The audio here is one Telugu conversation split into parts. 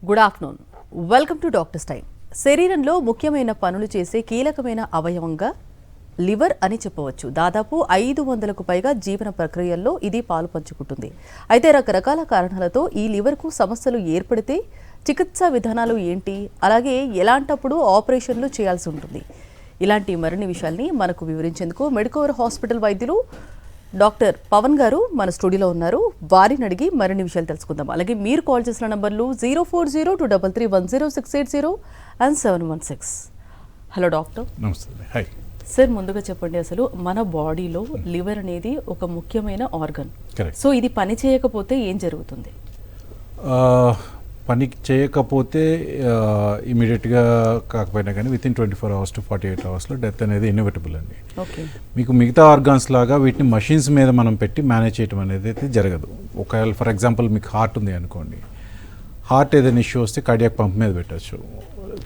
Good afternoon. Welcome to doctors time. శరీరంలో ముఖ్యమైన పనులు చేసే కీలకమైన అవయవంగా లివర్ అని చెప్పవచ్చు. దాదాపు 500కు పైగా జీవన ప్రక్రియల్లో ఇది పాలు పంచుకుంటుంది. అయితే రకరకాల కారణాలతో ఈ లివర్కు సమస్యలు ఏర్పడితే చికిత్సా విధానాలు ఏంటి, అలాగే ఎలాంటప్పుడు ఆపరేషన్లు చేయాల్సి ఉంటుంది, ఇలాంటి మరిన్ని విషయాల్ని మనకు వివరించేందుకు మెడికోవర్ హాస్పిటల్ వైద్యులు డాక్టర్ పవన్ గారు మన స్టూడియోలో ఉన్నారు. వారిని అడిగి మరిన్ని విషయాలు తెలుసుకుందాం. అలాగే మీరు కాల్ చేసిన నంబర్లు 0402331060 అండ్ 716. Hello doctor. నమస్తే. హాయ్ సార్, ముందుగా చెప్పండి, అసలు మన బాడీలో లివర్ అనేది ఒక ముఖ్యమైన ఆర్గన్. సో ఇది పని చేయకపోతే ఏం జరుగుతుంది? పని చేయకపోతే ఇమీడియట్గా కాకపోయినా కానీ within 24 hours to 48 hours death అనేది ఇన్ఎవిటబుల్ అండి. మీకు మిగతా ఆర్గాన్స్ లాగా వీటిని మషిన్స్ మీద మనం పెట్టి మేనేజ్ చేయడం అనేది అయితే జరగదు. ఒకవేళ ఫర్ ఎగ్జాంపుల్ మీకు హార్ట్ ఉంది అనుకోండి, హార్ట్ ఏదైనా ఇష్యూ వస్తే కార్డియాక్ పంప్ మీద పెట్టచ్చు,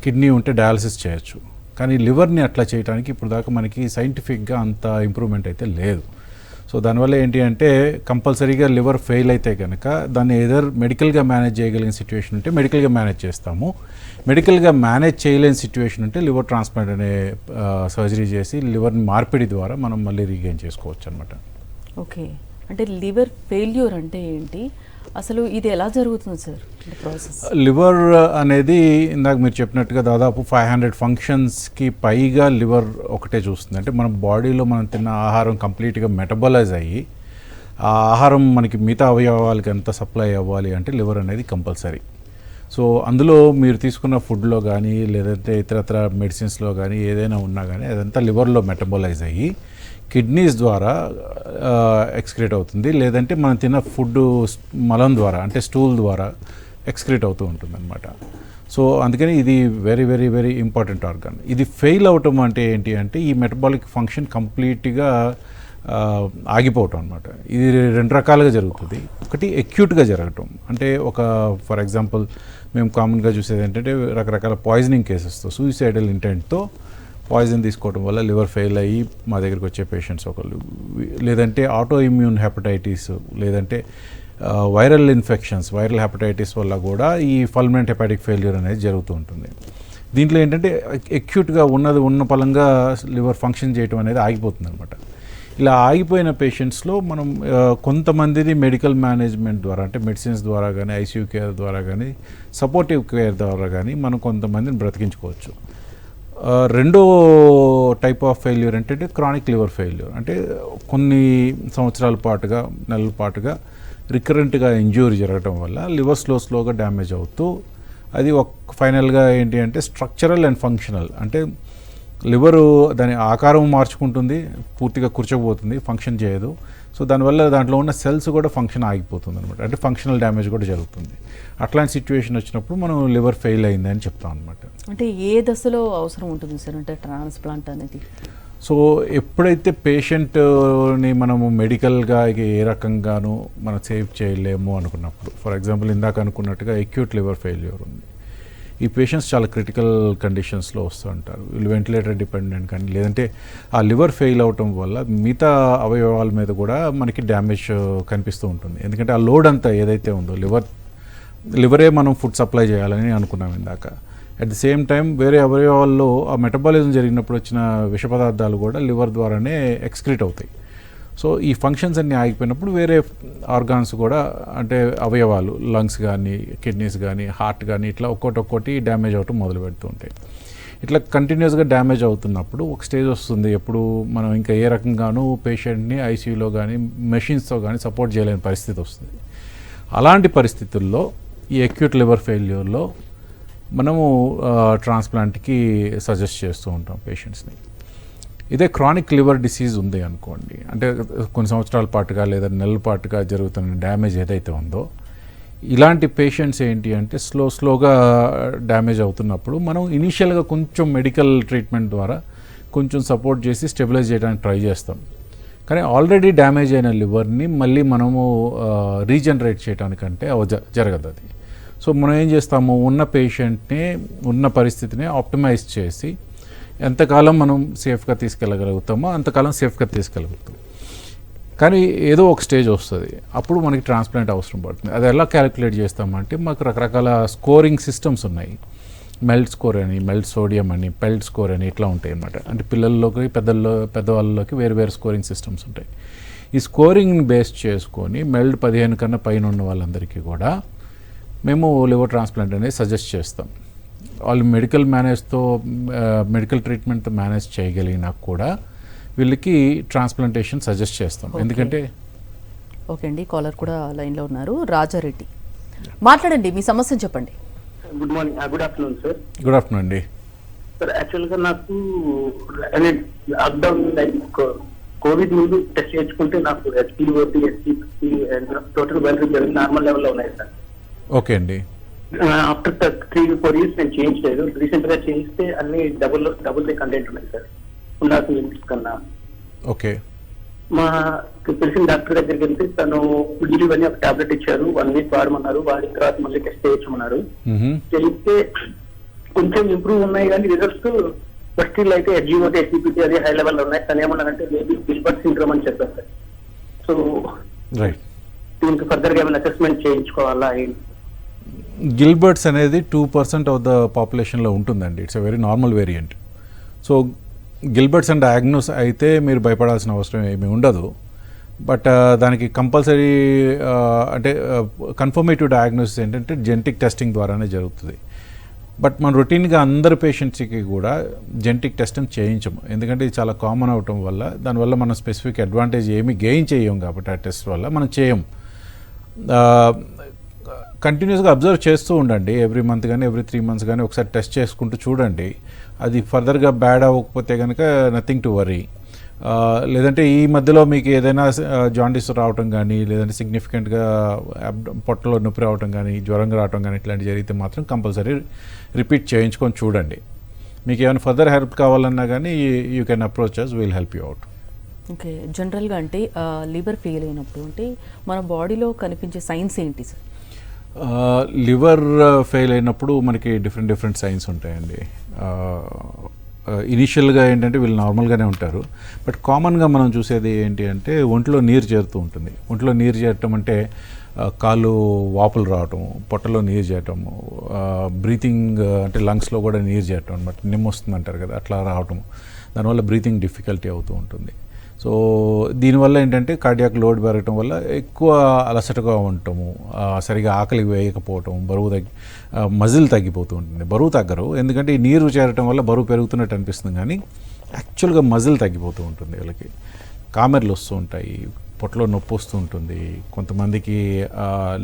కిడ్నీ ఉంటే డయాలసిస్ చేయొచ్చు. కానీ లివర్ని అట్లా చేయడానికి ఇప్పుడు దాకా మనకి సైంటిఫిక్గా అంత ఇంప్రూవ్మెంట్ అయితే లేదు. సో దానివల్ల ఏంటి అంటే కంపల్సరీగా లివర్ ఫెయిల్ అయితే కనుక దాన్ని ఏదర్ మెడికల్గా మేనేజ్ చేయగలిగిన సిచ్యువేషన్ ఉంటే మెడికల్గా మేనేజ్ చేస్తాము. మెడికల్గా మేనేజ్ చేయలేని సిచ్యువేషన్ ఉంటే లివర్ ట్రాన్స్ప్లాంట్ అనే సర్జరీ చేసి లివర్ని మార్పిడి ద్వారా మనం మళ్ళీ రీగెయిన్ చేసుకోవచ్చు అనమాట. ఓకే, అంటే లివర్ ఫెయిల్యూర్ అంటే ఏంటి, అసలు ఇది ఎలా జరుగుతుంది సార్ ప్రాసెస్? లివర్ అనేది ఇందాక మీరు చెప్పినట్టుగా దాదాపు 500 ఫంక్షన్స్కి పైగా లివర్ ఒకటే చూస్తుంది. అంటే మన బాడీలో మనం తిన్న ఆహారం కంప్లీట్గా మెటబలైజ్ అయ్యి ఆ ఆహారం మనకి మిగతా అవయవాలకి ఎంత సప్లై అవ్వాలి అంటే లివర్ అనేది కంపల్సరీ. సో అందులో మీరు తీసుకున్న ఫుడ్లో కానీ లేదంటే ఇతరత్ర మెడిసిన్స్లో కానీ ఏదైనా ఉన్నా కానీ అదంతా లివర్లో మెటబలైజ్ అయ్యి కిడ్నీస్ ద్వారా ఎక్స్క్రీట్ అవుతుంది, లేదంటే మనం తిన్న ఫుడ్ మలం ద్వారా అంటే స్టూల్ ద్వారా ఎక్స్క్రీట్ అవుతూ ఉంటుంది అనమాట. సో అందుకని ఇది very very very important organ. ఇది ఫెయిల్ అవటం అంటే ఏంటి అంటే ఈ మెటబాలిక్ ఫంక్షన్ కంప్లీట్గా ఆగిపోవటం అనమాట. ఇది రెండు రకాలుగా జరుగుతుంది. ఒకటి అక్యూట్గా జరగటం, అంటే ఒక ఫర్ ఎగ్జాంపుల్ మేము కామన్గా చూసేది ఏంటంటే రకరకాల పాయిజనింగ్ కేసెస్తో సూసైడల్ ఇంటెంట్తో పాయిజన్ తీసుకోవడం వల్ల లివర్ ఫెయిల్ అయ్యి మా దగ్గరికి వచ్చే పేషెంట్స్ ఒకళ్ళు, లేదంటే ఆటో ఇమ్యూన్ హెపటైటిస్, లేదంటే వైరల్ ఇన్ఫెక్షన్స్, వైరల్ హెపటైటిస్ వల్ల కూడా ఈ ఫల్మినెంట్ హెపాటిక్ ఫెయిల్యూర్ అనేది జరుగుతూ ఉంటుంది. దీంట్లో ఏంటంటే అక్యూట్గా ఉన్న పలంగా లివర్ ఫంక్షన్ చేయడం అనేది ఆగిపోతుంది అనమాట. ఇలా ఆగిపోయిన పేషెంట్స్లో మనం కొంతమందిని మెడికల్ మేనేజ్మెంట్ ద్వారా అంటే మెడిసిన్స్ ద్వారా కానీ ఐసీయూ కేర్ ద్వారా కానీ సపోర్టివ్ కేర్ ద్వారా కానీ మనం కొంతమందిని బ్రతికించుకోవచ్చు. రెండో టైప్ ఆఫ్ ఫెయిల్యూర్ ఏంటంటే క్రానిక్ లివర్ ఫెయిల్యూర్, అంటే కొన్ని సంవత్సరాల పాటుగా నెలల పాటుగా రికరెంట్గా ఇంజ్యూరీ జరగడం వల్ల లివర్ స్లోగా డ్యామేజ్ అవుతూ అది ఫైనల్గా ఏంటి అంటే స్ట్రక్చరల్ అండ్ ఫంక్షనల్, అంటే లివరు దాని ఆకారం మార్చుకుంటుంది, పూర్తిగా కూర్చోబోతుంది, ఫంక్షన్ చేయదు. సో దానివల్ల దాంట్లో ఉన్న సెల్స్ కూడా ఫంక్షన్ ఆగిపోతుంది అనమాట, అంటే ఫంక్షనల్ డ్యామేజ్ కూడా జరుగుతుంది. అట్లాంటి సిచ్యువేషన్ వచ్చినప్పుడు మనం లివర్ ఫెయిల్ అయింది అని చెప్తాం అనమాట. అంటే ఏ దశలో అవసరం ఉంటుంది సార్ అంటే ట్రాన్స్ప్లాంట్ అనేది? సో ఎప్పుడైతే పేషెంట్ని మనము మెడికల్గా ఏ రకంగానూ మనం సేవ్ చేయలేము అనుకున్నప్పుడు, ఫర్ ఎగ్జాంపుల్ ఇందాక అనుకున్నట్టుగా అక్యూట్ లివర్ ఫెయిల్యూర్ ఉంది, ఈ పేషెంట్స్ చాలా క్రిటికల్ కండిషన్స్లో వస్తూ ఉంటారు. వీళ్ళు వెంటిలేటర్ డిపెండెంట్ కానీ లేదంటే ఆ లివర్ ఫెయిల్ అవటం వల్ల మిగతా అవయవాల మీద కూడా మనకి డ్యామేజ్ కనిపిస్తూ ఉంటుంది. ఎందుకంటే ఆ లోడ్ అంతా ఏదైతే ఉందో లివరే మనం ఫుడ్ సప్లై చేయాలని అనుకున్నాం ఇందాక. అట్ ది సేమ్ టైం వేరే అవయవాల్లో ఆ మెటబాలిజం జరిగినప్పుడు వచ్చిన విష పదార్థాలు కూడా లివర్ ద్వారానే ఎక్స్క్రీట్ అవుతాయి. సో ఈ ఫంక్షన్స్ అన్నీ ఆగిపోయినప్పుడు వేరే ఆర్గాన్స్ కూడా అంటే అవయవాలు లంగ్స్ కానీ కిడ్నీస్ కానీ హార్ట్ కానీ ఇట్లా ఒక్కొక్కటి డ్యామేజ్ అవటం మొదలు పెడుతూ ఉంటాయి. ఇట్లా కంటిన్యూస్గా డ్యామేజ్ అవుతున్నప్పుడు ఒక స్టేజ్ వస్తుంది ఎప్పుడు మనం ఇంకా ఏ రకంగానూ పేషెంట్ని ఐసీయూలో కానీ మెషిన్స్తో కానీ సపోర్ట్ చేయలేని పరిస్థితి వస్తుంది. అలాంటి పరిస్థితుల్లో ఈ అక్యూట్ లివర్ ఫెయిల్యూర్లో మనము ట్రాన్స్ప్లాంట్కి సజెస్ట్ చేస్తూ ఉంటాం పేషెంట్స్ని. ఇదే క్రానిక్ లివర్ డిసీజ్ ఉంది అనుకోండి, అంటే కొన్ని సంవత్సరాల పాటుగా లేదా నెలల పాటుగా జరుగుతున్న డ్యామేజ్ ఏదైతే ఉందో, ఇలాంటి పేషెంట్స్ ఏంటి అంటే స్లోగా డ్యామేజ్ అవుతున్నప్పుడు మనం ఇనీషియల్గా కొంచెం మెడికల్ ట్రీట్మెంట్ ద్వారా కొంచెం సపోర్ట్ చేసి స్టెబిలైజ్ చేయడానికి ట్రై చేస్తాం. కానీ ఆల్రెడీ డ్యామేజ్ అయిన లివర్ని మళ్ళీ మనము రీజనరేట్ చేయడానికంటే జరగదు అది. సో మనం ఏం చేస్తాము, ఉన్న పేషెంట్ని ఉన్న పరిస్థితిని ఆప్టిమైజ్ చేసి ఎంతకాలం మనం సేఫ్గా తీసుకెళ్ళగలుగుతామో అంతకాలం సేఫ్గా తీసుకెళ్ళగలుగుతాం. కానీ ఏదో ఒక స్టేజ్ వస్తుంది, అప్పుడు మనకి ట్రాన్స్ప్లాంట్ అవసరం పడుతుంది. అది ఎలా క్యాలిక్యులేట్ చేస్తామంటే మాకు రకరకాల స్కోరింగ్ సిస్టమ్స్ ఉన్నాయి. మెల్ట్ స్కోర్ అని, మెల్ట్ సోడియం అని, పెల్ట్ స్కోర్ అని ఇట్లా ఉంటాయి అన్నమాట. అంటే పిల్లల్లోకి పెద్దవాళ్ళలోకి వేరు స్కోరింగ్ సిస్టమ్స్ ఉంటాయి. ఈ స్కోరింగ్ని బేస్ చేసుకొని మెల్ట్ 15 కన్నా పైన ఉన్న వాళ్ళందరికీ కూడా మేము లివర్ ట్రాన్స్ప్లాంట్ అనేది సజెస్ట్ చేస్తాం. వాళ్ళు మెడికల్ ట్రీట్మెంట్తో మేనేజ్ చేయగలిగినా కూడా వీళ్ళకి ట్రాన్స్ప్లాంటేషన్ సజెస్ట్ చేస్తాం. ఎందుకంటే ఓకే అండి, కాలర్ కూడా లైన్లో ఉన్నారు. రాజారెడ్డి, మాట్లాడండి, మీ సమస్యను చెప్పండి. Good morning, good afternoon sir. Good afternoon అండి. సార్ యాక్చువల్గా నాకు లాక్డౌన్ కోవిడ్ ముందు టెస్ట్ చేసుకుంటే నాకు HPOT, SCP total value normal లెవెల్లో ఉన్నాయి సార్. ఓకే అండి. ఆఫ్టర్ 3-4 years నేను చేయించలేదు. రీసెంట్ గా చేయిస్తే అన్ని డబుల్ కంటెంట్ ఉన్నాయి సార్ నాకు కన్నా. ఓకే. మా తెలిసిన డాక్టర్ దగ్గరికి వెళ్తే తను ఇవన్నీ ఒక టాబ్లెట్ ఇచ్చారు, 1 week వాడమన్నారు. వాడిన తర్వాత మళ్ళీ టెస్ట్ చేయించమన్నారు. చేయిస్తే కొంచెం ఇంప్రూవ్ ఉన్నాయి కానీ రిజల్ట్స్ బట్ స్టిల్ అయితే HGOT, SCPT అది హై లెవెల్ ఉన్నాయి. తను ఏమన్నారంటే మేబీ గిల్బర్ట్ సిండ్రోమ్ అని చెప్పారు సార్. సో రైట్, దీనికి ఫర్దర్ గా ఏమైనా అసెస్మెంట్ చేయించుకోవాలా? గిల్బర్ట్స్ అనేది 2% ఆఫ్ ద పాపులేషన్లో ఉంటుందండి. It's a very normal variant. So Gilbert's and diagnose అయితే మీరు భయపడాల్సిన అవసరం ఏమీ ఉండదు. బట్ దానికి కంపల్సరీ అంటే కన్ఫర్మేటివ్ డయాగ్నోసిస్ ఏంటంటే జెనెటిక్ టెస్టింగ్ ద్వారానే జరుగుతుంది. బట్ మన రొటీన్గా అందరి పేషెంట్స్కి కూడా జెనెటిక్ టెస్టింగ్ చేయించము, ఎందుకంటే ఇది చాలా కామన్ అవటం వల్ల. దానివల్ల మనం స్పెసిఫిక్ అడ్వాంటేజ్ ఏమీ గెయిన్ చేయం కాబట్టి ఆ టెస్ట్ వల్ల మనం చేయం. కంటిన్యూస్గా అబ్జర్వ్ చేస్తూ ఉండండి. ఎవ్రీ మంత్ కానీ ఎవ్రీ 3 months కానీ ఒకసారి టెస్ట్ చేసుకుంటూ చూడండి. అది ఫర్దర్గా బ్యాడ్ అవ్వకపోతే కనుక నథింగ్ టు వరీ. లేదంటే ఈ మధ్యలో మీకు ఏదైనా జాండీస్ రావటం కానీ, లేదంటే సిగ్నిఫికెంట్గా పొట్టలో నొప్పి రావటం కానీ, జ్వరంగా రావటం కానీ ఇట్లాంటివి జరిగితే మాత్రం కంపల్సరీ రిపీట్ చేయించుకొని చూడండి. మీకు ఏమైనా ఫర్దర్ హెల్ప్ కావాలన్నా కానీ you can approach us, will help you out. Okay, జనరల్గా అంటే లివర్ ఫెయిల్ అయినప్పుడు అంటే మన బాడీలో కనిపించే సైన్స్ ఏంటి సార్? లివర్ ఫెయిల్ అయినప్పుడు మనకి డిఫరెంట్ సైన్స్ ఉంటాయండి. ఇనీషియల్గా ఏంటంటే వీళ్ళు నార్మల్గానే ఉంటారు. బట్ కామన్గా మనం చూసేది ఏంటి అంటే ఒంట్లో నీరు చేరుతూ ఉంటుంది. ఒంట్లో నీరు చేరటం అంటే కాళ్ళు వాపులు రావటము, పొట్టలో నీరు చేరటము, బ్రీతింగ్ అంటే లంగ్స్లో కూడా నీరు చేరటం అనమాట. నిమ్మొస్తుంది అంటారు కదా, అట్లా రావటము. దానివల్ల బ్రీతింగ్ డిఫికల్టీ అవుతూ ఉంటుంది. సో దీనివల్ల ఏంటంటే కార్డియాక్ లోడ్ పెరగటం వల్ల ఎక్కువ అలసటగా ఉండటము, సరిగా ఆకలి వేయకపోవటం, మజిల్ తగ్గిపోతూ ఉంటుంది. బరువు తగ్గరు, ఎందుకంటే ఈ నీరు చేరటం వల్ల బరువు పెరుగుతున్నట్టు అనిపిస్తుంది కానీ యాక్చువల్గా మజిల్ తగ్గిపోతూ ఉంటుంది. వీళ్ళకి కామెర్లు వస్తూ ఉంటాయి, పొట్టలో నొప్పి వస్తూ ఉంటుంది. కొంతమందికి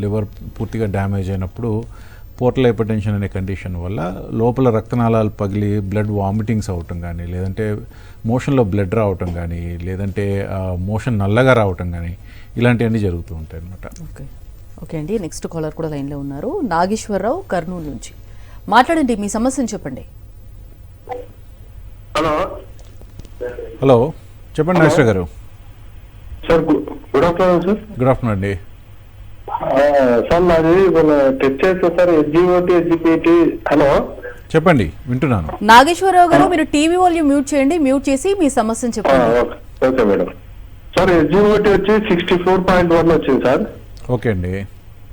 లివర్ పూర్తిగా డ్యామేజ్ అయినప్పుడు పోర్టల్ హైపర్టెన్షన్ అనే కండిషన్ వల్ల లోపల రక్తనాళాలు పగిలి బ్లడ్ వామిటింగ్స్ అవటం కానీ, లేదంటే మోషన్లో బ్లడ్ రావటం కానీ, లేదంటే మోషన్ నల్లగా రావటం కానీ ఇలాంటివన్నీ జరుగుతూ ఉంటాయి అన్నమాట. ఓకే అండి, నెక్స్ట్ కాలర్ కూడా లైన్లో ఉన్నారు. నాగేశ్వరరావు, కర్నూలు నుంచి. మాట్లాడండి, మీ సమస్యను చెప్పండి. హలో, చెప్పండి నాగేశ్వర గారు. Sir good afternoon sir. Good afternoon అండి. సార్ నాది టెస్ట్ చేస్తా సార్, HGOT, SGPT. హలో చెప్పండి, వింటున్నాను. నాగేశ్వరరావు గారు, మీరు టీవీ వాల్యూమ్ మ్యూట్ చేయండి. మ్యూట్ చేసి మీ సమస్యను చెప్పండి. Okay madam. సార్ HGOT వచ్చి 64.1 వచ్చింది సార్. ఓకే అండి.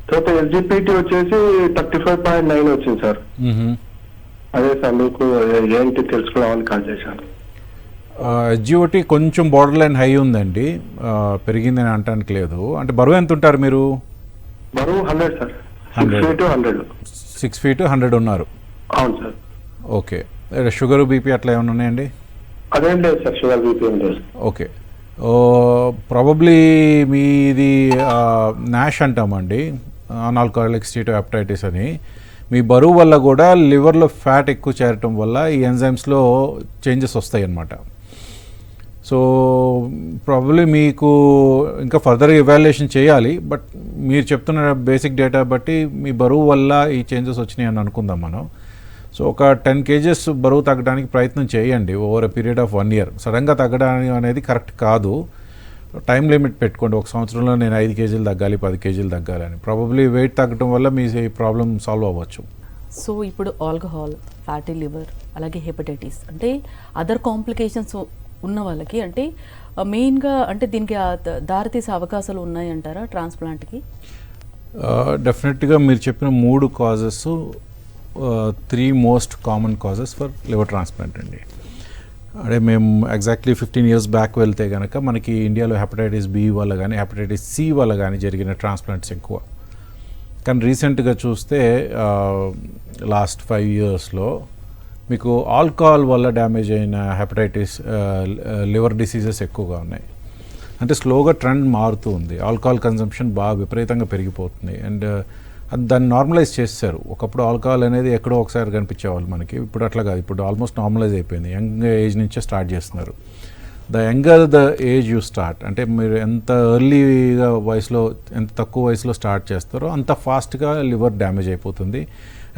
తర్వాత SGPT వచ్చేసి 35.9 వచ్చింది సార్. అదే సార్ మీకు ఏంటి తెలుసుకోవాలని కాల్ చేశాను. HGOT కొంచెం బార్డర్ లైన్ హై ఉందండి, పెరిగిందని అనటానికి లేదు. అంటే బరువు ఎంత ఉంటారు మీరు? బరువు 100 సార్. 6 feet 100 ఉన్నారు. అవును సార్. ఓకే, షుగర్ బీపీ అట్లా ఏమైనా ఉన్నాయండి? అదేం లేదు సార్, షుగర్ బీపీ ఏం లేదు. ఓకే, ప్రాబబ్లీ మీది నాష్ అంటామండి, నాన్-ఆల్కహాలిక్ స్టీటోహెపటైటిస్ అని. మీ బరువు వల్ల కూడా లివర్లో ఫ్యాట్ ఎక్కువ చేరటం వల్ల ఈ ఎంజైమ్స్లో చేంజెస్ వస్తాయి అన్నమాట. సో ప్రాబబ్లీ మీకు ఇంకా ఫర్దర్ ఎవాల్యుయేషన్ చేయాలి. బట్ మీరు చెప్తున్న బేసిక్ డేటా బట్టి మీ బరువు వల్ల ఈ చేంజెస్ వచ్చినాయి అని అనుకుందాం మనం. సో ఒక 10 kgs బరువు తగ్గడానికి ప్రయత్నం చేయండి over a period of 1 year. సడన్గా తగ్గడానికి అనేది కరెక్ట్ కాదు. టైం లిమిట్ పెట్టుకోండి. 1 సంవత్సరంలో నేను 5 kgs తగ్గాలి, 10 kgs తగ్గాలని. ప్రాబబ్లీ వెయిట్ తగ్గడం వల్ల మీ ప్రాబ్లం సాల్వ్ అవ్వచ్చు. సో ఇప్పుడు ఆల్కహాల్, ఫ్యాటీ లివర్, అలాగే హెపటైటిస్ అంటే అదర్ కాంప్లికేషన్స్ ఉన్న వాళ్ళకి అంటే మెయిన్గా అంటే దీనికి దారితీసే అవకాశాలు ఉన్నాయంటారా ట్రాన్స్ప్లాంట్కి? డెఫినెట్గా మీరు చెప్పిన 3 causes 3 most common causes for liver transplant అండి. అంటే మేము ఎగ్జాక్ట్లీ 15 years బ్యాక్ వెళ్తే కనుక మనకి ఇండియాలో హెపటైటిస్ బి వల్ల కానీ హెపటైటిస్ సి వల్ల కానీ జరిగిన ట్రాన్స్ప్లాంట్స్ ఎక్కువ. కానీ రీసెంట్గా చూస్తే లాస్ట్ 5 yearsలో మీకు ఆల్కహాల్ వల్ల డ్యామేజ్ అయిన హెపటైటిస్ లివర్ డిసీజెస్ ఎక్కువగా ఉన్నాయి. అంటే స్లోగా ట్రెండ్ మారుతూ ఉంది. ఆల్కహాల్ కన్సంప్షన్ బాగా విపరీతంగా పెరిగిపోతుంది. అండ్ దాన్ని నార్మలైజ్ చేశారు. ఒకప్పుడు ఆల్కహాల్ అనేది ఎక్కడో ఒకసారి కనిపించేవాళ్ళు మనకి, ఇప్పుడు అట్లా కాదు, ఇప్పుడు ఆల్మోస్ట్ నార్మలైజ్ అయిపోయింది. యంగ్ ఏజ్ నుంచే స్టార్ట్ చేస్తున్నారు. The younger the age you start, అంటే మీరు ఎంత ఎర్లీగా వయసులో, ఎంత తక్కువ వయసులో స్టార్ట్ చేస్తారో అంత ఫాస్ట్గా లివర్ డ్యామేజ్ అయిపోతుంది.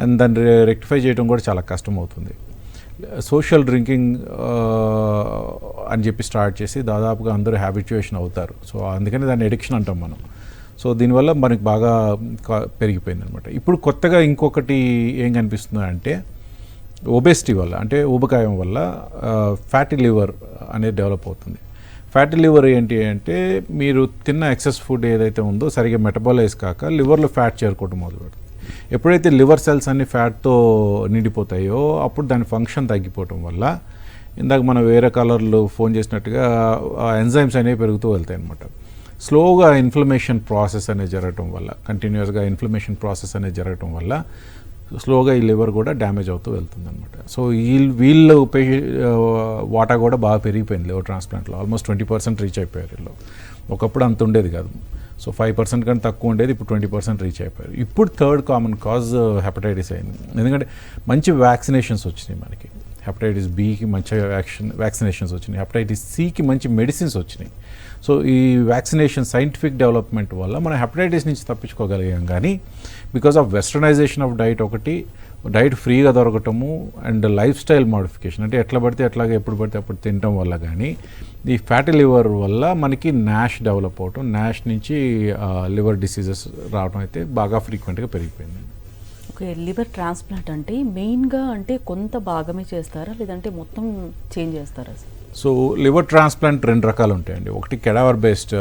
అండ్ దాన్ని రెక్టిఫై చేయడం కూడా చాలా కష్టం అవుతుంది. సోషల్ డ్రింకింగ్ అని చెప్పి స్టార్ట్ చేసి దాదాపుగా అందరూ హ్యాబిచ్యుయేషన్ అవుతారు. సో అందుకని దాన్ని ఎడిక్షన్ అంటాం మనం. సో దీనివల్ల మనకి బాగా పెరిగిపోయింది అనమాట. ఇప్పుడు కొత్తగా ఇంకొకటి ఏం కనిపిస్తుంది అంటే ఒబేసిటీ వల్ల, అంటే ఊబకాయం వల్ల ఫ్యాటీ లివర్ అనేది డెవలప్ అవుతుంది. ఫ్యాటీ లివర్ ఏంటి అంటే మీరు తిన్న ఎక్సెస్ ఫుడ్ ఏదైతే ఉందో సరిగ్గా మెటబాలైజ్ కాక లివర్లో ఫ్యాట్ చేరుకోవడం మొదలుపెడుతుంది. ఎప్పుడైతే లివర్ సెల్స్ అన్ని ఫ్యాట్తో నిండిపోతాయో అప్పుడు దాని ఫంక్షన్ తగ్గిపోవటం వల్ల ఇందాక మనం వేరే కలర్లో ఫోన్ చేసినట్టుగా ఎంజైమ్స్ అనేవి పెరుగుతూ వెళ్తాయి అన్నమాట. స్లోగా ఇన్ఫ్లమేషన్ ప్రాసెస్ అనేది జరగటం వల్ల, కంటిన్యూస్గా ఇన్ఫ్లమేషన్ ప్రాసెస్ అనేది జరగటం వల్ల స్లోగా ఈ లివర్ కూడా డ్యామేజ్ అవుతూ వెళ్తుంది అనమాట. సో వీళ్ళు వాటా కూడా బాగా పెరిగిపోయింది లివర్ ట్రాన్స్ప్లాంట్లో. ఆల్మోస్ట్ 20% రీచ్ అయిపోయారు వీళ్ళు. ఒకప్పుడు అంత ఉండేది కాదు. సో 5% కంటే తక్కువ ఉండేది, ఇప్పుడు 20% రీచ్ అయిపోయారు. ఇప్పుడు 3rd కామన్ కాజ్ హెపటైటిస్ అయింది. ఎందుకంటే మంచి వ్యాక్సినేషన్స్ వచ్చినాయి మనకి. హెపటైటిస్ బికి మంచి వ్యాక్సినేషన్స్ వచ్చినాయి, హెపటైటిస్ సికి మంచి మెడిసిన్స్ వచ్చినాయి. సో ఈ వ్యాక్సినేషన్ సైంటిఫిక్ డెవలప్మెంట్ వల్ల మనం హెపటైటిస్ నుంచి తప్పించుకోగలిగాం. కానీ because of westernisation of diet, ఒకటి డైట్ ఫ్రీగా దొరకటము, అండ్ లైఫ్ స్టైల్ మోడిఫికేషన్, అంటే ఎట్లా పడితే ఎట్లాగా ఎప్పుడు పడితే అప్పుడు తినటం వల్ల కానీ ఈ ఫ్యాటీ లివర్ వల్ల మనకి నాష్ డెవలప్ అవటం, నాష్ నుంచి లివర్ డిసీజెస్ రావడం అయితే బాగా ఫ్రీక్వెంట్గా పెరిగిపోయింది. ఓకే, లివర్ ట్రాన్స్ప్లాంట్ అంటే మెయిన్గా అంటే కొంత భాగమే చేస్తారా లేదంటే మొత్తం చేంజ్ చేస్తారా? సో లివర్ ట్రాన్స్ప్లాంట్ 2 రకాలు ఉంటాయండి. ఒకటి కెడావర్ బేస్డ్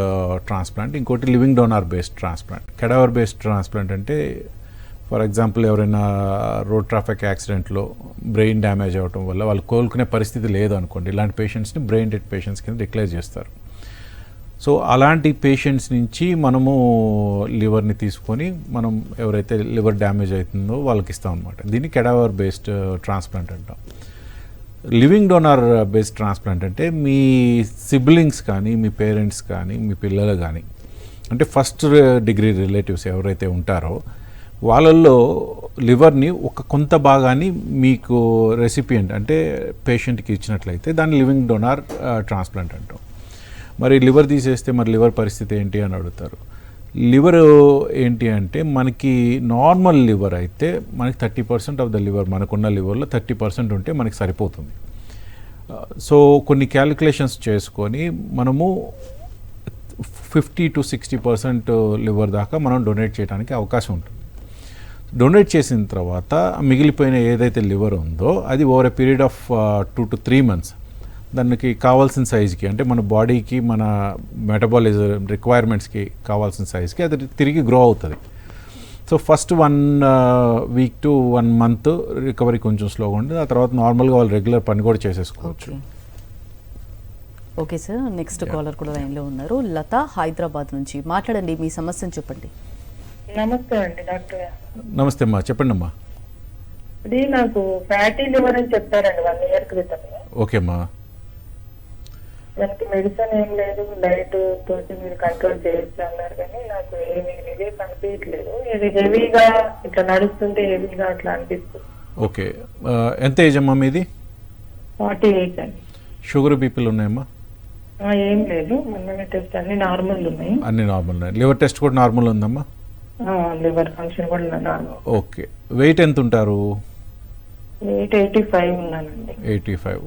ట్రాన్స్ప్లాంట్, ఇంకోటి living donor based transplant. Cadaver based transplant అంటే ఫర్ ఎగ్జాంపుల్ ఎవరైనా రోడ్ ట్రాఫిక్ యాక్సిడెంట్లో బ్రెయిన్ డ్యామేజ్ అవ్వటం వల్ల వాళ్ళు కోలుకునే పరిస్థితి లేదు అనుకోండి, ఇలాంటి పేషెంట్స్ని బ్రెయిన్ డెడ్ పేషెంట్స్ కింద డిక్లేర్ చేస్తారు. సో అలాంటి పేషెంట్స్ నుంచి మనము లివర్ని తీసుకొని మనం ఎవరైతే లివర్ డ్యామేజ్ అవుతుందో వాళ్ళకి ఇస్తాం అనమాట. దీన్ని కెడావర్ బేస్డ్ ట్రాన్స్ప్లాంట్ అంటాం. లివింగ్ డోనార్ బేస్డ్ ట్రాన్స్ప్లాంట్ అంటే మీ సిబ్లింగ్స్ కానీ, మీ పేరెంట్స్ కానీ, మీ పిల్లలు కానీ, అంటే ఫస్ట్ డిగ్రీ రిలేటివ్స్ ఎవరైతే ఉంటారో వాళ్ళల్లో లివర్ని కొంత భాగాన్ని మీకు రెసిపియంట్ అంటే పేషెంట్కి ఇచ్చినట్లయితే దాన్ని లివింగ్ డోనార్ ట్రాన్స్ప్లాంట్ అంటాం. మరి లివర్ తీసేస్తే మరి లివర్ పరిస్థితి ఏంటి అని అడుగుతారు. లివర్ ఏంటి అంటే మనకి నార్మల్ లివర్ అయితే మనకి 30% ఆఫ్ ద లివర్, మనకున్న లివర్లో 30% ఉంటే మనకి సరిపోతుంది. సో కొన్ని క్యాలిక్యులేషన్స్ చేసుకొని మనము 50 to 60% లివర్ దాకా మనం డొనేట్ చేయడానికి అవకాశం ఉంటుంది. డొనేట్ చేసిన తర్వాత మిగిలిపోయిన ఏదైతే లివర్ ఉందో అది over a period of 2 to 3 months దానికి కావాల్సిన సైజుకి, అంటే మన బాడీకి, మన మెటబాలిజం రిక్వైర్మెంట్స్కి కావాల్సిన సైజుకి అది తిరిగి గ్రో అవుతుంది. So first 1 week to 1 month recovery కొంచెం స్లోగా ఉంటుంది. ఆ తర్వాత నార్మల్గా వాళ్ళు రెగ్యులర్ పని కూడా చేసేసుకోవచ్చు. ఓకే సార్, నెక్స్ట్ కాలర్ కూడా లైన్లో ఉన్నారు. లత హైదరాబాద్ నుంచి. మాట్లాడండి, మీ సమస్యను చెప్పండి. నమస్తే అండి డాక్టర్. నమస్తే అమ్మా, చెప్పండి అమ్మా. ఇది నాకు ఫ్యాటీ లివర్ అని చెప్పారండి 1 year క్రితం. ఓకే అమ్మా. దానికి మెడిసిన్ ఏం లేదు, డైట్ తోటి మీరు కంట్రోల్ చేయొచ్చు అన్నారు, కానీ నాకు ఏమి రిలీఫ్ అనిపించట్లేదు. ఇది హెవీగా ఇట్లా నడుస్తుంటే హెవీగా అట్లా అనిపిస్తుంది. ఓకే, ఎంత ఏజ్ అమ్మా మీది? 48 అండి. షుగర్ బీపీలు ఉన్నాయమ్మా? ఏం లేదు, మొన్న టెస్ట్ అన్ని నార్మల్ ఉన్నాయి. అన్ని నార్మల్ ఉన్నాయి. లివర్ టెస్ట్ కూడా నార్మల్ ఉందమ్మా? లివర్ ఫంక్షన్ కూడా నార్మల్. ఓకే, వెయిట్ ఎంత ఉంటారు? వెయిట్ 85 ఉన్నానండి. 85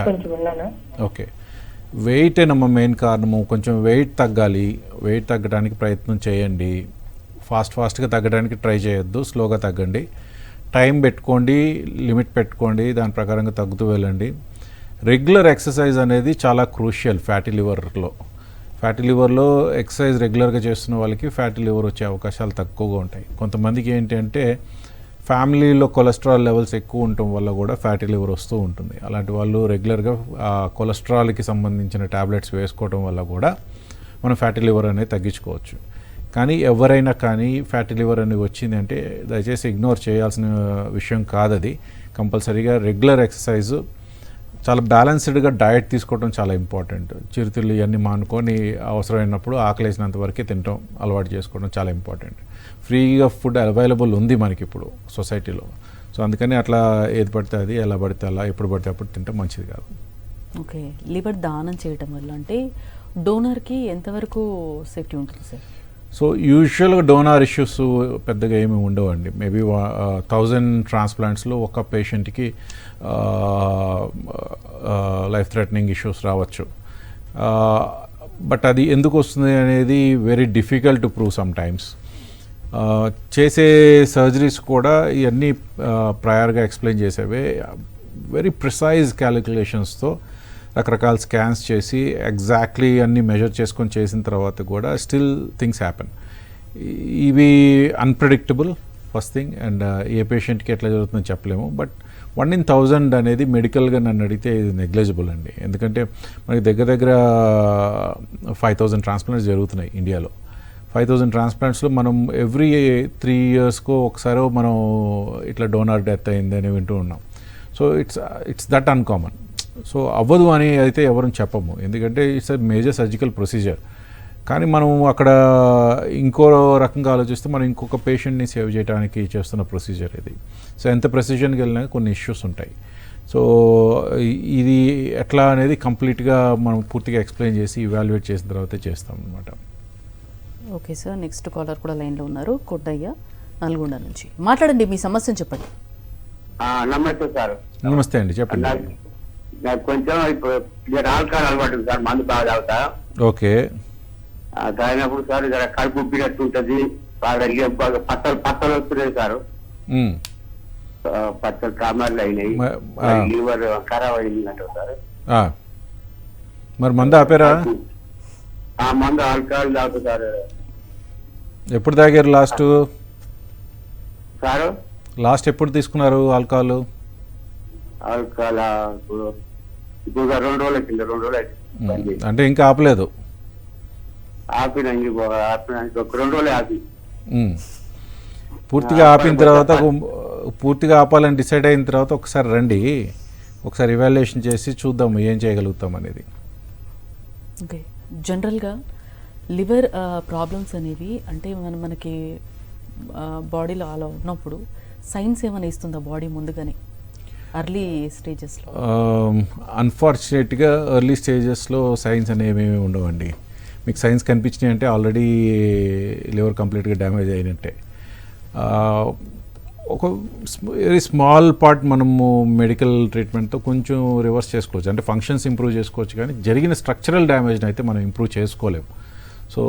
కొంచెం ఉన్నాను. ఓకే, వెయిటేనమ్మా మెయిన్ కారణము. కొంచెం వెయిట్ తగ్గాలి. వెయిట్ తగ్గడానికి ప్రయత్నం చేయండి. ఫాస్ట్గా తగ్గడానికి ట్రై చేయొద్దు, స్లోగా తగ్గండి. టైం పెట్టుకోండి, లిమిట్ పెట్టుకోండి, దాని ప్రకారంగా తగ్గుతూ వెళ్ళండి. రెగ్యులర్ ఎక్సర్సైజ్ అనేది చాలా క్రూషియల్ ఫ్యాటీ లివర్లో. ఫ్యాటీ లివర్లో ఎక్సర్సైజ్ రెగ్యులర్గా చేస్తున్న వాళ్ళకి ఫ్యాటీ లివర్ వచ్చే అవకాశాలు తక్కువగా ఉంటాయి. కొంతమందికి ఏంటి అంటే ఫ్యామిలీలో కొలెస్ట్రాల్ లెవెల్స్ ఎక్కువ ఉండటం వల్ల కూడా ఫ్యాటీ లివర్ వస్తూ ఉంటుంది. అలాంటి వాళ్ళు రెగ్యులర్గా కొలెస్ట్రాల్కి సంబంధించిన ట్యాబ్లెట్స్ వేసుకోవడం వల్ల కూడా మనం ఫ్యాటీ లివర్ అనేది తగ్గించుకోవచ్చు. కానీ ఎవరైనా కానీ ఫ్యాటీ లివర్ అనేది వచ్చింది అంటే దయచేసి ఇగ్నోర్ చేయాల్సిన విషయం కాదది. కంపల్సరీగా రెగ్యులర్ ఎక్సర్సైజు, చాలా బ్యాలెన్స్డ్గా డయట్ తీసుకోవడం చాలా ఇంపార్టెంట్. చిరుతిళ్ళు ఇవన్నీ మానుకొని అవసరమైనప్పుడు ఆకలేసినంత వరకే తినడం అలవాటు చేసుకోవడం చాలా ఇంపార్టెంట్. ఫ్రీగా ఫుడ్ అవైలబుల్ ఉంది మనకి ఇప్పుడు సొసైటీలో. సో అందుకని అట్లా ఏది పడితే అది, ఎలా పడితే అలా, ఎప్పుడు పడితే అప్పుడు తింటే మంచిది కాదు. ఓకే, లివర్ దానం చేయటం వల్ల అంటే డోనర్కి ఎంతవరకు సేఫ్టీ ఉంటుంది సార్? సో యూజువల్గా డోనార్ ఇష్యూస్ పెద్దగా ఏమి ఉండవండి. మేబీ 1000 ట్రాన్స్ప్లాంట్స్లో ఒక పేషెంట్కి లైఫ్ థ్రెటనింగ్ ఇష్యూస్ రావచ్చు. బట్ అది ఎందుకు వస్తుంది అనేది very difficult to prove some times. చేసే సర్జరీస్ కూడా ఇవన్నీ ప్రయర్గా ఎక్స్ప్లెయిన్ చేసేవే. వెరీ ప్రిసైజ్ క్యాలిక్యులేషన్స్తో రకరకాల స్కాన్స్ చేసి ఎగ్జాక్ట్లీ అన్నీ మెజర్ చేసుకొని చేసిన తర్వాత కూడా స్టిల్ థింగ్స్ హ్యాపెన్. ఇవి అన్ప్రెడిక్టబుల్ ఫస్ట్ థింగ్. అండ్ ఏ పేషెంట్కి ఎట్లా జరుగుతుందో చెప్పలేము. బట్ 1 in 1000 అనేది మెడికల్గా నన్ను అడిగితే ఇది నెగ్లిజిబుల్ అండి. ఎందుకంటే మనకి దగ్గర 5000 ట్రాన్స్ప్లాంట్స్ జరుగుతున్నాయి ఇండియాలో. 5000 ట్రాన్స్ప్లాంట్స్లో మనం ఎవ్రీ 3 yearsకో ఒకసారి మనం ఇట్లా డోనార్ డెత్ అయింది అని వింటూ ఉన్నాం. So it's that uncommon. So అవ్వదు అని అయితే ఎవరు చెప్పము, ఎందుకంటే it's a major surgical procedure. కానీ మనం అక్కడ ఇంకో రకంగా ఆలోచిస్తే మనం ఇంకొక పేషెంట్ని సేవ్ చేయడానికి చేస్తున్న ప్రొసీజర్ ఇది. సో ఎంత ప్రెసిషన్కి వెళ్ళినా కొన్ని ఇష్యూస్ ఉంటాయి. సో ఇది ఎట్లా అనేది కంప్లీట్గా మనం పూర్తిగా ఎక్స్ప్లెయిన్ చేసి ఇవాల్యుయేట్ చేసిన తర్వాతే చేస్తాం అన్నమాట. ఓకే సార్, నెక్స్ట్ కాలర్ కూడా లైన్లో ఉన్నారు. కొట్టయ్య, నల్గొండ నుంచి. మాట్లాడండి, మీ సమస్యను చెప్పండి. నమస్తే సార్. నమస్తే అండి, చెప్పండి. నాకు కొంచెం ఇప్పుడు ఆల్కహాల్ అలవాటు ఉంది సార్, మందు బాగా తాగుతా. ఓకే. తాగినప్పుడు సార్ జర కడుపు ఉబ్బినట్టు ఉంటుంది, బాగా పత్తలు వస్తున్నాయి సార్. పత్తలు కామర్లు అయినాయి, లివర్ ఖరాబ్ అయిందంట సార్. మరి మందు ఆపేరా? ఆ మందు ఆల్కహాల్ తాగుతా సార్. ఎప్పుడు తాగారు లాస్ట్? సార్ లాస్ట్ ఎప్పుడు తీసుకున్నారు ఆల్కహాల్? ఆల్కహాల్ ఇప్పుడు 2 రోజులు వచ్చింది. 2 రోజులు అయింది. అంటే ఇంకా ఆపలేదు? ఆపిన ఒక 2 రోజులే ఆపి. పూర్తిగా ఆపిన తర్వాత, పూర్తిగా ఆపాలని డిసైడ్ అయిన తర్వాత ఒకసారి రండి, ఒకసారి ఇవాల్యుయేషన్ చేసి చూద్దాం ఏం చేయగలుగుతాం అనేది. ఓకే, జనరల్గా లివర్ ప్రాబ్లమ్స్ అనేవి అంటే మనకి బాడీలో అలా ఉన్నప్పుడు సైన్స్ ఏమైనా ఇస్తుందా బాడీ ముందుగానే ఎర్లీ స్టేజెస్లో? అన్ఫార్చునేట్గా ఎర్లీ స్టేజెస్లో సైన్స్ అనేవి ఉండవండి. మీకు సైన్స్ కనిపించినాయి అంటే ఆల్రెడీ లివర్ కంప్లీట్గా డ్యామేజ్ అయినట్టే. ఒక వెరీ స్మాల్ పార్ట్ మనము మెడికల్ ట్రీట్మెంట్తో కొంచెం రివర్స్ చేసుకోవచ్చు, అంటే ఫంక్షన్స్ ఇంప్రూవ్ చేసుకోవచ్చు. కానీ జరిగిన స్ట్రక్చరల్ డ్యామేజ్ని అయితే మనం ఇంప్రూవ్ చేసుకోలేము. సో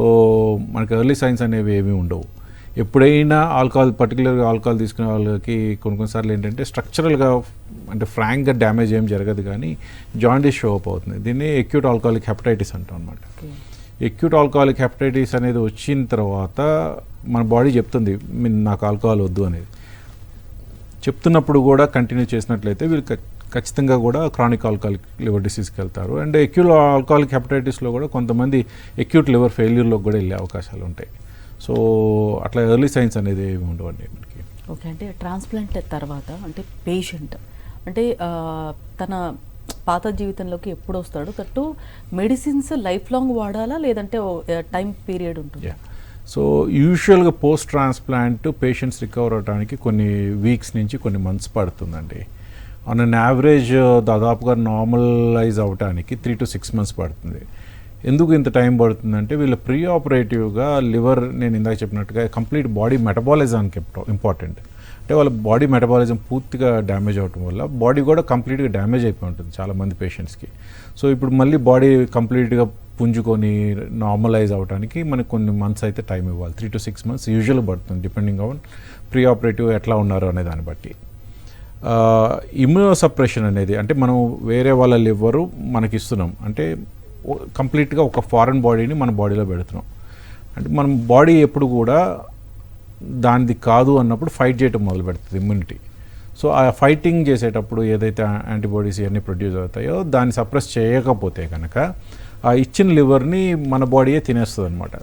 మనకి ఎర్లీ సైన్స్ అనేవి ఏమీ ఉండవు. ఎప్పుడైనా ఆల్కహాల్, పర్టికులర్గా ఆల్కహాల్ తీసుకునే వాళ్ళకి కొన్నిసార్లు ఏంటంటే స్ట్రక్చరల్గా అంటే ఫ్రాంక్గా డ్యామేజ్ ఏం జరగదు, కానీ జాండీస్ షో అప్ అవుతుంది. దీన్ని ఎక్యూట్ ఆల్కహాలిక్ హెపటైటిస్ అంటాం అనమాట. ఎక్యూట్ ఆల్కహాలిక్ హెపటైటిస్ అనేది వచ్చిన తర్వాత మన బాడీ చెప్తుంది నాకు ఆల్కహాల్ వద్దు అనేది. చెప్తున్నప్పుడు కూడా కంటిన్యూ చేసినట్లయితే వీళ్ళు ఖచ్చితంగా కూడా క్రానిక్ ఆల్కహాలిక్ లివర్ డిసీజ్కి వెళ్తారు. అండ్ ఎక్యూట్ ఆల్కహాలిక్ హెపటైటిస్లో కూడా కొంతమంది ఎక్యూట్ లివర్ ఫెయిల్యూర్లోకి కూడా వెళ్ళే అవకాశాలు ఉంటాయి. సో అట్లా ఎర్లీ సైన్స్ అనేది ఏమి ఉండవండి మనకి. ఓకే, అంటే ట్రాన్స్ప్లాంట్ తర్వాత అంటే పేషెంట్ అంటే తన పాత జీవితంలోకి ఎప్పుడు వస్తాడు, కట్టు మెడిసిన్స్ లైఫ్ లాంగ్ వాడాలా లేదంటే టైం పీరియడ్ ఉంటుంది? సో యూజువల్గా పోస్ట్ ట్రాన్స్ప్లాంట్ పేషెంట్స్ రికవర్ అవడానికి కొన్ని వీక్స్ నుంచి కొన్ని మంత్స్ పడుతుందండి. ఆన్ అన్ యావరేజ్ దాదాపుగా నార్మలైజ్ అవడానికి 3 to 6 months పడుతుంది. ఎందుకు ఇంత టైం పడుతుందంటే వీళ్ళ ప్రీ ఆపరేటివ్గా లివర్, నేను ఇందాక చెప్పినట్టుగా కంప్లీట్ బాడీ మెటబాలిజానికి ఇంపార్టెంట్. అంటే వాళ్ళ బాడీ మెటబాలిజం పూర్తిగా డ్యామేజ్ అవటం వల్ల బాడీ కూడా కంప్లీట్గా డ్యామేజ్ అయిపోయి ఉంటుంది చాలామంది పేషెంట్స్కి. సో ఇప్పుడు మళ్ళీ బాడీ కంప్లీట్గా పుంజుకొని నార్మలైజ్ అవడానికి మనకు కొన్ని మంత్స్ అయితే టైం ఇవ్వాలి. 3 to 6 months యూజువల్గా పడుతుంది, డిపెండింగ్ ఆన్ ప్రీ ఆపరేటివ్ ఎట్లా ఉన్నారు అనే దాన్ని బట్టి. ఇమ్యూనో సప్రెషన్ అనేది అంటే మనం వేరే వాళ్ళ లివరు మనకి ఇస్తున్నాం అంటే కంప్లీట్గా ఒక ఫారెన్ బాడీని మన బాడీలో పెడుతున్నాం. అంటే మనం బాడీ ఎప్పుడు కూడా దానిది కాదు అన్నప్పుడు ఫైట్ చేయటం మొదలు పెడుతుంది ఇమ్యూనిటీ. సో ఆ ఫైటింగ్ చేసేటప్పుడు ఏదైతే యాంటీబాడీస్ ఇవన్నీ ప్రొడ్యూస్ అవుతాయో దాన్ని సప్రెస్ చేయకపోతే కనుక ఆ ఇచ్చిన లివర్ని మన బాడీయే తినేస్తుంది అనమాట.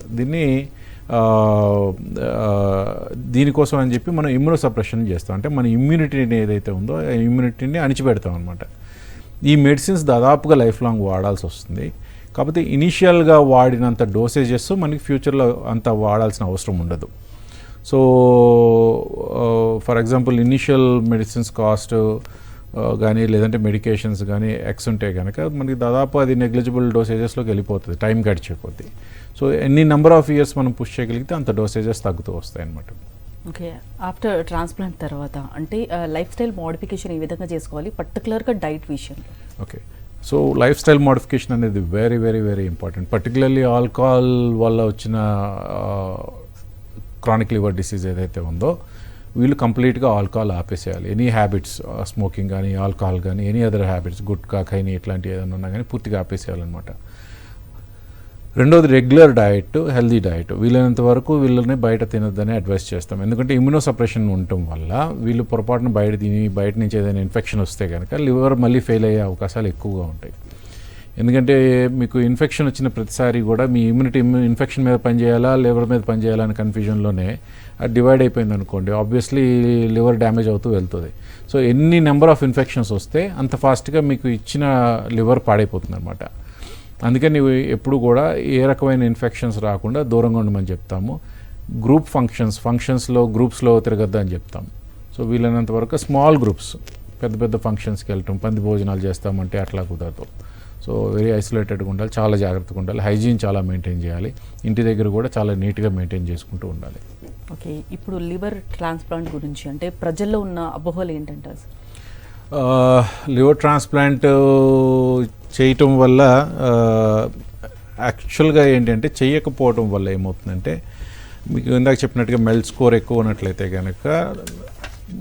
దీనికోసం అని చెప్పి మనం ఇమ్యూనో సప్రెషన్ చేస్తాం. అంటే మన ఇమ్యూనిటీని ఏదైతే ఉందో ఆ ఇమ్యూనిటీని అణిచిపెడతాం అనమాట. ఈ మెడిసిన్స్ దాదాపుగా లైఫ్ లాంగ్ వాడాల్సి వస్తుంది. కాకపోతే ఇనీషియల్గా వాడినంత డోసేజెస్ మనకి ఫ్యూచర్లో అంత వాడాల్సిన అవసరం ఉండదు. So for example initial medicines cost కానీ లేదంటే మెడికేషన్స్ కానీ ఉంటే కనుక మనకి దాదాపు అది నెగ్లిజిబుల్ డోసేజెస్లోకి వెళ్ళిపోతుంది టైం గడిచే కొద్దీ. సో ఎన్ని నెంబర్ ఆఫ్ ఇయర్స్ మనం పుష్ చేయగలిగితే అంత డోసేజెస్ తగ్గుతూ వస్తాయి అన్నమాట. ఓకే, ఆఫ్టర్ ట్రాన్స్ప్లాంట్ తర్వాత అంటే లైఫ్ స్టైల్ మోడిఫికేషన్ ఏ విధంగా చేసుకోవాలి, పర్టికులర్గా డైట్ విషయం? Okay, so lifestyle modification అనేది very very very important. Particularly alcohol వల్ల వచ్చిన క్రానిక్ లివర్ డిసీజ్ ఏదైతే ఉందో వీళ్ళు కంప్లీట్గా ఆల్కహాల్ ఆపేసేయాలి. ఎనీ హ్యాబిట్స్, స్మోకింగ్ కానీ ఆల్కహాల్ కానీ any other habits, gutka khaini ఇట్లాంటివి ఏదైనా ఉన్నా కానీ పూర్తిగా ఆపేసేయాలన్నమాట. రెండోది రెగ్యులర్ డయట్, హెల్దీ డయట్. వీలైనంత వరకు వీళ్ళని బయట తినొద్దని అడ్వైస్ చేస్తాం. ఎందుకంటే ఇమ్యూనో సప్రెషన్ ఉండటం వల్ల వీళ్ళు పొరపాటున బయట నుంచి ఏదైనా ఇన్ఫెక్షన్ వస్తే కనుక లివర్ మళ్ళీ ఫెయిల్ అయ్యే అవకాశాలు ఎక్కువగా ఉంటాయి. ఎందుకంటే మీకు ఇన్ఫెక్షన్ వచ్చిన ప్రతిసారి కూడా మీ ఇమ్యూనిటీ ఇన్ఫెక్షన్ మీద పనిచేయాలా లివర్ మీద పనిచేయాలా అనే కన్ఫ్యూజన్లోనే అది డివైడ్ అయిపోయింది అనుకోండి, ఆబ్వియస్లీ లివర్ డ్యామేజ్ అవుతూ వెళ్తుంది. సో ఎన్ని నెంబర్ ఆఫ్ ఇన్ఫెక్షన్స్ వస్తే అంత ఫాస్ట్గా మీకు ఇచ్చిన లివర్ పాడైపోతుంది అనమాట. అందుకని ఎప్పుడు కూడా ఏ రకమైన ఇన్ఫెక్షన్స్ రాకుండా దూరంగా ఉండమని చెప్తాము. గ్రూప్ ఫంక్షన్స్లో గ్రూప్స్లో తిరగద్దు అని చెప్తాము. సో వీలైనంత వరకు స్మాల్ గ్రూప్స్, పెద్ద పెద్ద ఫంక్షన్స్కి వెళ్ళటం, పంది భోజనాలు చేస్తామంటే అట్లా కుదరదు. సో వెరీ ఐసోలేటెడ్గా ఉండాలి, చాలా జాగ్రత్తగా ఉండాలి, హైజీన్ చాలా మెయింటైన్ చేయాలి, ఇంటి దగ్గర కూడా చాలా నీట్గా మెయింటైన్ చేసుకుంటూ ఉండాలి. ఓకే, ఇప్పుడు లివర్ ట్రాన్స్ప్లాంట్ గురించి అంటే ప్రజల్లో ఉన్న అపోహలు ఏంటంటారు? లివర్ ట్రాన్స్ప్లాంట్ చేయటం వల్ల యాక్చువల్గా ఏంటంటే చేయకపోవటం వల్ల ఏమవుతుందంటే మీకు ఇందాక చెప్పినట్టుగా మెల్ట్ స్కోర్ ఎక్కువ ఉన్నట్లయితే కనుక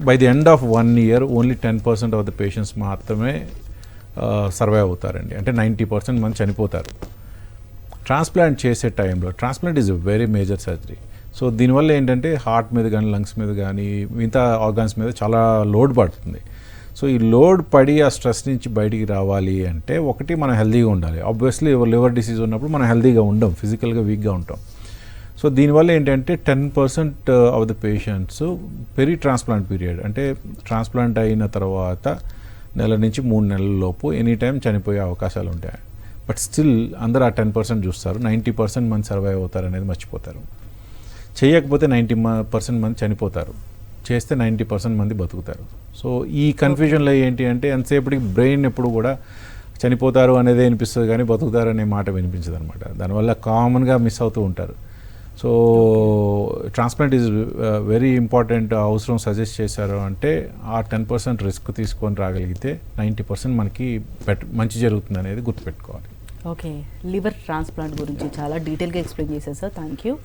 by the end of 1 year only 10% of the patients మాత్రమే సర్వైవ్ అవుతారండి. అంటే 90% మంది చనిపోతారు. ట్రాన్స్ప్లాంట్ చేసే టైంలో transplant is a very major surgery. So దీనివల్ల ఏంటంటే హార్ట్ మీద కానీ లంగ్స్ మీద కానీ మిగతా ఆర్గాన్స్ మీద చాలా లోడ్ పడుతుంది. సో ఈ లోడ్ పడి ఆ స్ట్రెస్ నుంచి బయటికి రావాలి అంటే ఒకటి మనం హెల్దీగా ఉండాలి. ఆబ్వియస్లీ లివర్ డిసీజ్ ఉన్నప్పుడు మనం హెల్దీగా ఉండం, ఫిజికల్గా వీక్గా ఉంటాం. సో దీనివల్ల ఏంటంటే 10% of the patients peri transplant period అంటే ట్రాన్స్ప్లాంట్ అయిన తర్వాత 1 నెల నుంచి 3 నెలల లోపు ఎనీ టైం చనిపోయే అవకాశాలు ఉంటాయి. బట్ స్టిల్ అందరూ ఆ 10% చూస్తారు, 90% మంది సర్వైవ్ అవుతారు అనేది మర్చిపోతారు. చేయకపోతే 90% మంది చనిపోతారు, చేస్తే 90% మంది బతుకుతారు. సో ఈ కన్ఫ్యూజన్లో ఏంటి అంటే ఎంతసేపటికి బ్రెయిన్ ఎప్పుడు కూడా చనిపోతారు అనేదే వినిపిస్తుంది కానీ బతుకుతారు అనే మాట వినిపించదు అనమాట. దానివల్ల కామన్గా మిస్ అవుతూ ఉంటారు. So transplant is very important. అవసరం సజెస్ట్ చేశారు అంటే ఆ 10% రిస్క్ తీసుకొని రాగలిగితే 90% మనకి మంచి జరుగుతుంది అనేది గుర్తుపెట్టుకోవాలి. ఓకే, లివర్ ట్రాన్స్ప్లాంట్ గురించి చాలా డీటెయిల్గా ఎక్స్ప్లెయిన్ చేశారు సార్. థ్యాంక్ యూ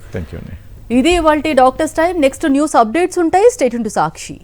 అండి. ఇది ఇవాల్టి doctors time. Next news updates ఉంటాయి. Stay tune to Sakshi.